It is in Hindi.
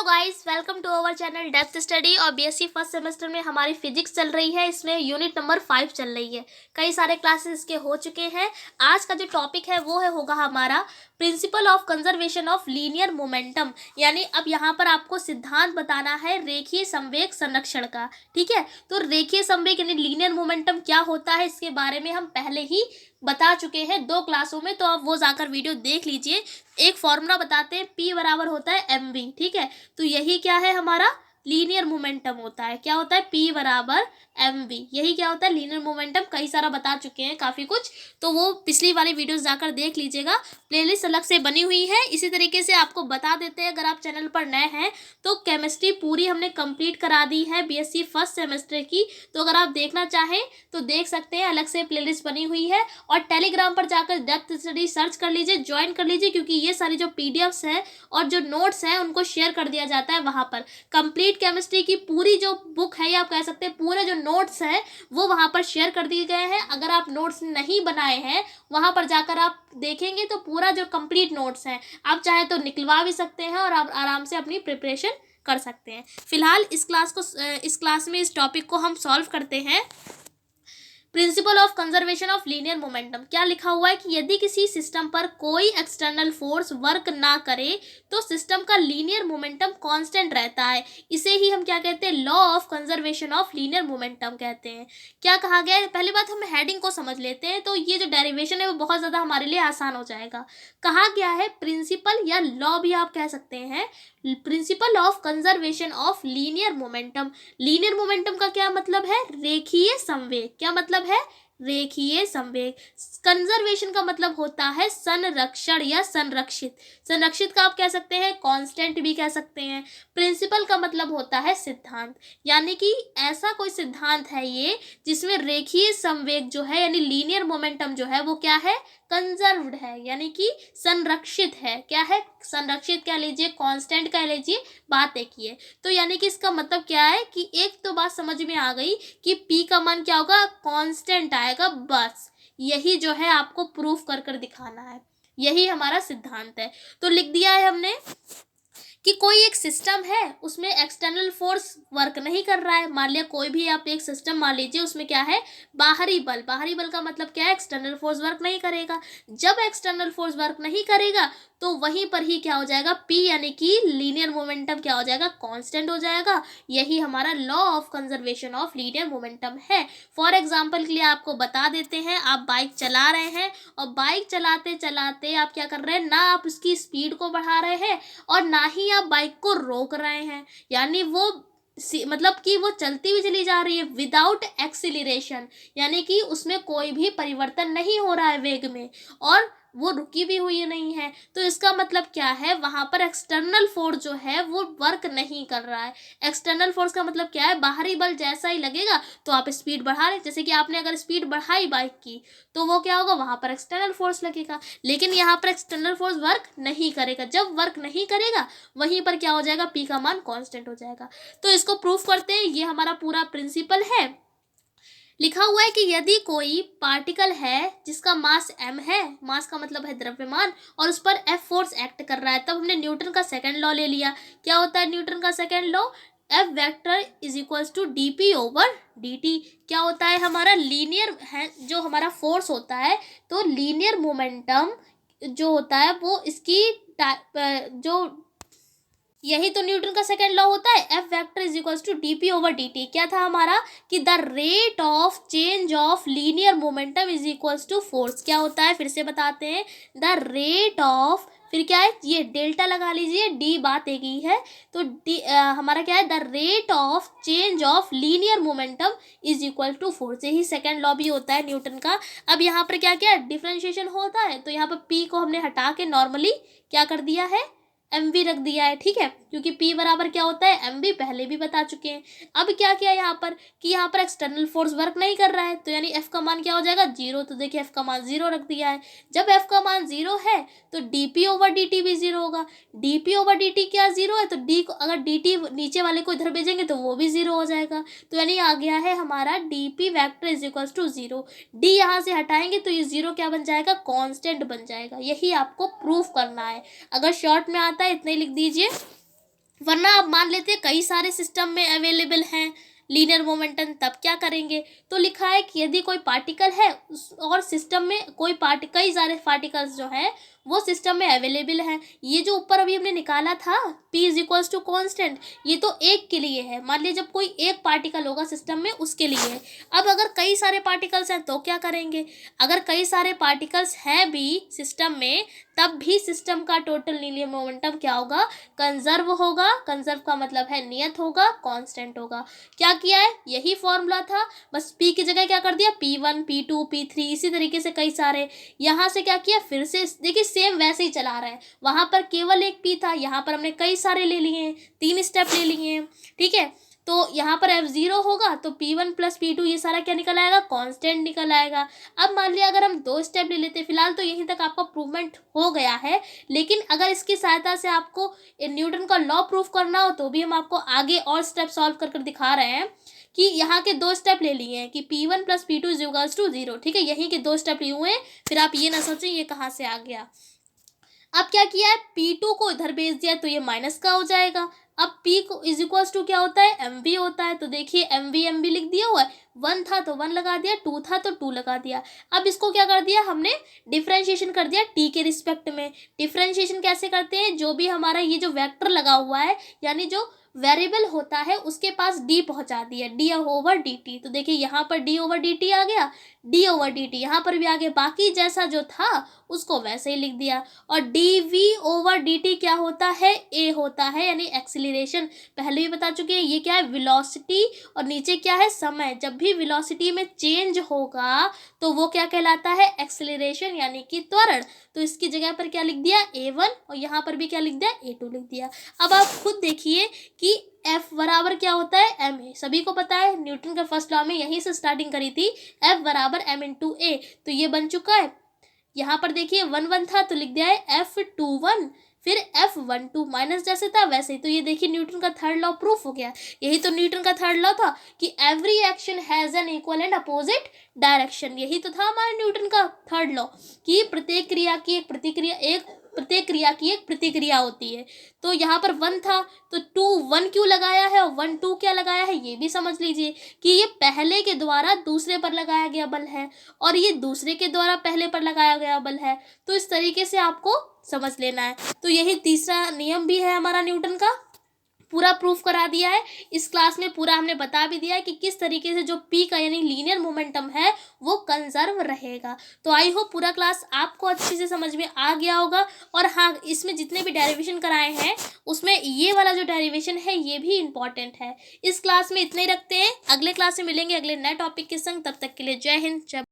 Guys, welcome to our channel depth study. और बीएससी फर्स्ट सेमेस्टर में हमारी फिजिक्स चल रही है। इसमें यूनिट नंबर 5 चल रही है। कई सारे क्लासेस इसके हो चुके हैं। आज का जो टॉपिक है वो होगा हमारा principle of conservation of linear momentum. यानी अब यहाँ पर आपको सिद्धांत बताना है रेखीय संवेग संरक्षण का। ठीक है, तो रेखीय संवेग यानी लीनियर मोमेंटम क्या होता है इसके बारे में हम पहले ही बता चुके हैं 2 क्लासों में, तो आप वो जाकर वीडियो देख लीजिए। एक फॉर्मूला बताते हैं, P बराबर होता है mv। ठीक है, तो यही क्या है हमारा लीनियर मोमेंटम होता है। क्या होता है? P बराबर mv। यही क्या होता है? Linear momentum. कई सारा बता चुके हैं काफ़ी कुछ, तो वो पिछली वाली वीडियोस जाकर देख लीजिएगा। प्लेलिस्ट अलग से बनी हुई है। इसी तरीके से आपको बता देते हैं, अगर आप चैनल पर नए हैं तो केमिस्ट्री पूरी हमने कंप्लीट करा दी है बीएससी फर्स्ट सेमेस्टर की। तो अगर आप देखना चाहें तो देख सकते हैं, अलग से प्लेलिस्ट बनी हुई है। और टेलीग्राम पर जाकर डेप्थ स्टडी सर्च कर लीजिए, ज्वाइन कर लीजिए, क्योंकि ये सारी जो पीडीएफ्स है और जो नोट्स हैं उनको शेयर कर दिया जाता है वहाँ पर। कंप्लीट केमिस्ट्री की पूरी जो बुक है, या आप कह सकते हैं पूरे जो नोट्स है वो वहाँ पर शेयर कर दिए गए हैं। अगर आप नोट्स नहीं बनाए हैं, वहाँ पर जाकर आप देखेंगे तो पूरा जो कंप्लीट नोट्स हैं आप चाहे तो निकलवा भी सकते हैं और आप आराम से अपनी प्रिपरेशन कर सकते हैं। फिलहाल इस क्लास में इस टॉपिक को हम सॉल्व करते हैं। Principle of conservation of linear momentum क्या लिखा हुआ है कि यदि किसी सिस्टम पर कोई एक्सटर्नल फोर्स वर्क ना करे तो सिस्टम का लीनियर मोमेंटम कांस्टेंट रहता है। इसे ही हम क्या कहते हैं? Law of conservation of linear momentum कहते हैं। क्या कहा गया है? पहली बात हम हेडिंग को समझ लेते हैं, तो ये जो डेरिवेशन है वो बहुत ज़्यादा हमारे लिए आसान हो जाएगा। कहा गया है प्रिंसिपल या लॉ भी आप कह सकते हैं, principle of conservation of linear momentum. Linear momentum का क्या मतलब है? रेखीय संवेग। क्या मतलब है? रेखीय संवेग। कंजर्वेशन का मतलब होता है संरक्षण या संरक्षित। संरक्षित का आप कह सकते हैं कांस्टेंट भी कह सकते हैं। प्रिंसिपल का मतलब होता है सिद्धांत, यानी कि ऐसा कोई सिद्धांत है ये जिसमें रेखीय संवेग जो है यानी लीनियर मोमेंटम जो है वो क्या है? कंजर्व्ड है, यानी कि संरक्षित है। क्या है? संरक्षित कह लीजिए, कांस्टेंट कह लीजिए, बात एक ही है। तो यानी कि इसका मतलब क्या है कि एक तो बात समझ में आ गई कि P का मान क्या होगा? कांस्टेंट आएगा। बस यही जो है आपको प्रूफ कर कर दिखाना है, यही हमारा सिद्धांत है। तो लिख दिया है हमने कि कोई एक सिस्टम है उसमें एक्सटर्नल फोर्स वर्क नहीं कर रहा है। मान लिया कोई भी आप एक सिस्टम मान लीजिए, उसमें क्या है? बाहरी बल। बाहरी बल का मतलब क्या है? एक्सटर्नल फोर्स वर्क नहीं करेगा। जब एक्सटर्नल फोर्स वर्क नहीं करेगा तो वहीं पर ही क्या हो जाएगा? P यानी कि लीनियर मोमेंटम क्या हो जाएगा? कांस्टेंट हो जाएगा। यही हमारा law of conservation of linear momentum है। फॉर एग्जांपल के लिए आपको बता देते हैं, आप बाइक चला रहे हैं और बाइक चलाते चलाते आप क्या कर रहे हैं? ना आप उसकी स्पीड को बढ़ा रहे हैं और ना ही आप बाइक को रोक रहे हैं, यानी वो मतलब कि वो चलती हुई चली जा रही है विदाउट एक्सीलरेशन, यानी कि उसमें कोई भी परिवर्तन नहीं हो रहा है वेग में, और वो रुकी भी हुई नहीं है। तो इसका मतलब क्या है? वहां पर एक्सटर्नल फोर्स जो है वो वर्क नहीं कर रहा है। एक्सटर्नल फोर्स का मतलब क्या है? बाहरी बल जैसा ही लगेगा तो आप स्पीड बढ़ा रहे, जैसे कि आपने अगर स्पीड बढ़ाई बाइक की तो वो क्या होगा? वहां पर एक्सटर्नल फोर्स लगेगा। लेकिन यहाँ पर एक्सटर्नल फोर्स वर्क नहीं करेगा। जब वर्क नहीं करेगा वहीं पर क्या हो जाएगा? P का मान कांस्टेंट हो जाएगा। तो इसको प्रूफ करते हैं, ये हमारा पूरा प्रिंसिपल है। लिखा हुआ है कि यदि कोई पार्टिकल है जिसका मास m है, मास का मतलब है द्रव्यमान, और उस पर F फोर्स एक्ट कर रहा है, तब हमने न्यूटन का सेकंड लॉ ले लिया। क्या होता है न्यूटन का second law? F vector is equals to dp over dt। क्या होता है? हमारा लीनियर है जो हमारा फोर्स होता है, तो लीनियर मोमेंटम जो होता है वो इसकी जो यही तो न्यूटन का सेकंड लॉ होता है। F vector is equals to dp over dt। क्या था हमारा? कि the rate of change of linear momentum is equals to force. क्या होता है? फिर से बताते हैं, द रेट ऑफ, फिर क्या है? ये डेल्टा लगा लीजिए, d बात एक ही है, तो हमारा क्या है? The rate of change of linear momentum is equal to force. यही सेकंड लॉ भी होता है न्यूटन का। अब यहाँ पर क्या क्या डिफरेंशिएशन होता है, तो यहाँ पर P को हमने हटा के नॉर्मली क्या कर दिया है? mv रख दिया है। ठीक है, क्योंकि P बराबर क्या होता है? mv, पहले भी बता चुके हैं। अब क्या किया यहाँ पर कि यहाँ पर एक्सटर्नल फोर्स वर्क नहीं कर रहा है, तो यानी F का मान क्या हो जाएगा? 0। तो देखिए F का मान 0 रख दिया है। जब F का मान 0 है तो dp ओवर dt भी 0 होगा। dp ओवर dt क्या 0 है? तो d को अगर dt नीचे वाले को इधर भेजेंगे तो वो भी 0 हो जाएगा। तो यानी आ गया है हमारा dp vector is equals to 0। d यहाँ से हटाएंगे तो ये 0 क्या बन जाएगा? कांस्टेंट बन जाएगा। यही आपको प्रूफ करना है। अगर शॉर्ट में आता है इतना ही लिख दीजिए। वरना आप मान लेते हैं कई सारे सिस्टम में अवेलेबल हैं लीनियर मोमेंटम, तब क्या करेंगे? तो लिखा है कि यदि कोई पार्टिकल है और सिस्टम में कई सारे पार्टिकल्स जो है वो सिस्टम में अवेलेबल हैं। ये जो ऊपर अभी हमने निकाला था P is equals to constant, ये तो एक के लिए है। मान लीजिए जब कोई एक पार्टिकल होगा सिस्टम में उसके लिए है। अब अगर कई सारे पार्टिकल्स हैं तो क्या करेंगे? अगर कई सारे पार्टिकल्स हैं भी सिस्टम में, तब भी सिस्टम का टोटल लीनियर मोमेंटम क्या होगा? कंजर्व होगा। कंजर्व का मतलब है नियत होगा, कांस्टेंट होगा। क्या किया है? यही फॉर्मूला था, बस P की जगह क्या कर दिया? P1 P2 P3, इसी तरीके से कई सारे। यहाँ से क्या किया? फिर से देखिए सेम वैसे ही चला रहा है। वहां पर केवल एक P था, यहाँ पर हमने कई सारे ले लिए हैं, 3 स्टेप ले लिए हैं, ठीक है। तो यहाँ पर F0 होगा तो P1 प्लस P2 ये सारा क्या निकल आएगा? कांस्टेंट निकल आएगा। अब मान लिया अगर हम 2 स्टेप ले लेते, फिलहाल तो यहीं तक आपका प्रूवमेंट हो गया है, लेकिन अगर इसकी सहायता से आपको न्यूटन का लॉ प्रूफ करना हो तो भी हम आपको आगे और स्टेप सॉल्व कर कर दिखा रहे हैं कि यहाँ के 2 स्टेप ले लिए हैं कि P1 plus P2 is equals to 0, ठीक है। यहीं के 2 स्टेप लिए हुए हैं, फिर आप ये ना सोचें ये कहाँ से आ गया। अब क्या किया है? P2 को इधर भेज दिया तो ये माइनस का हो जाएगा। अब P को इज इक्वल्स टू क्या होता है? MV होता है। तो देखिए MV लिख दिया हुआ है, 1 था तो 1 लगा दिया, 2 था तो 2 लगा दिया। अब इसको क्या कर दिया हमने? डिफ्रेंशिएशन कर दिया T के रिस्पेक्ट में। डिफ्रेंशिएशन कैसे करते हैं? जो भी हमारा ये जो वेक्टर लगा हुआ है, यानी जो वेरिएबल होता है उसके पास d पहुंचा दिया, d ओवर dt। तो देखिए यहाँ पर d ओवर dt आ गया, d ओवर dt यहाँ पर भी आ गया, बाकी जैसा जो था उसको वैसे ही लिख दिया। और dv ओवर dt क्या होता है? a होता है, यानी एक्सीलरेशन। पहले भी बता चुके हैं, ये क्या है? वेलोसिटी, और नीचे क्या है? समय। जब भी वेलोसिटी में चेंज होगा तो वो क्या कहलाता है? एक्सीलरेशन, यानी कि त्वरण। तो इसकी जगह पर क्या लिख दिया? a1, और यहाँ पर भी क्या लिख दिया? a2 लिख दिया। अब आप खुद देखिए कि F बराबर क्या होता है? m है। सभी को पता है, न्यूटन का फर्स्ट लॉ में यहीं से स्टार्टिंग करी थी, F बराबर m इंटू a। तो ये बन चुका है। यहाँ पर देखिए 1 1 था तो लिख दिया है F21, फिर F12, माइनस जैसे था वैसे ही। तो ये देखिए न्यूटन का थर्ड लॉ प्रूफ हो गया। यही तो न्यूटन का थर्ड लॉ था कि every action has an equal and opposite direction. यही तो था हमारे न्यूटन का थर्ड लॉ कि प्रत्येक क्रिया की एक प्रतिक्रिया होती है। तो यहाँ पर 1 था तो 2 1 क्यों लगाया है और 1 2 क्या लगाया है, ये भी समझ लीजिए कि ये पहले के द्वारा दूसरे पर लगाया गया बल है और ये दूसरे के द्वारा पहले पर लगाया गया बल है। तो इस तरीके से आपको समझ लेना है। तो यही तीसरा नियम भी है हमारा न्यूटन का, पूरा प्रूफ करा दिया है। इस क्लास में पूरा हमने बता भी दिया है कि किस तरीके से जो P का यानी लीनियर मोमेंटम है वो कंजर्व रहेगा। तो आई होप पूरा क्लास आपको अच्छे से समझ में आ गया होगा। और हाँ, इसमें जितने भी डेरिवेशन कराए हैं उसमें ये वाला जो डेरिवेशन है ये भी इम्पॉर्टेंट है। इस क्लास में इतने ही रखते हैं, अगले क्लास में मिलेंगे अगले नए टॉपिक के संग। तब तक के लिए जय हिंद, जय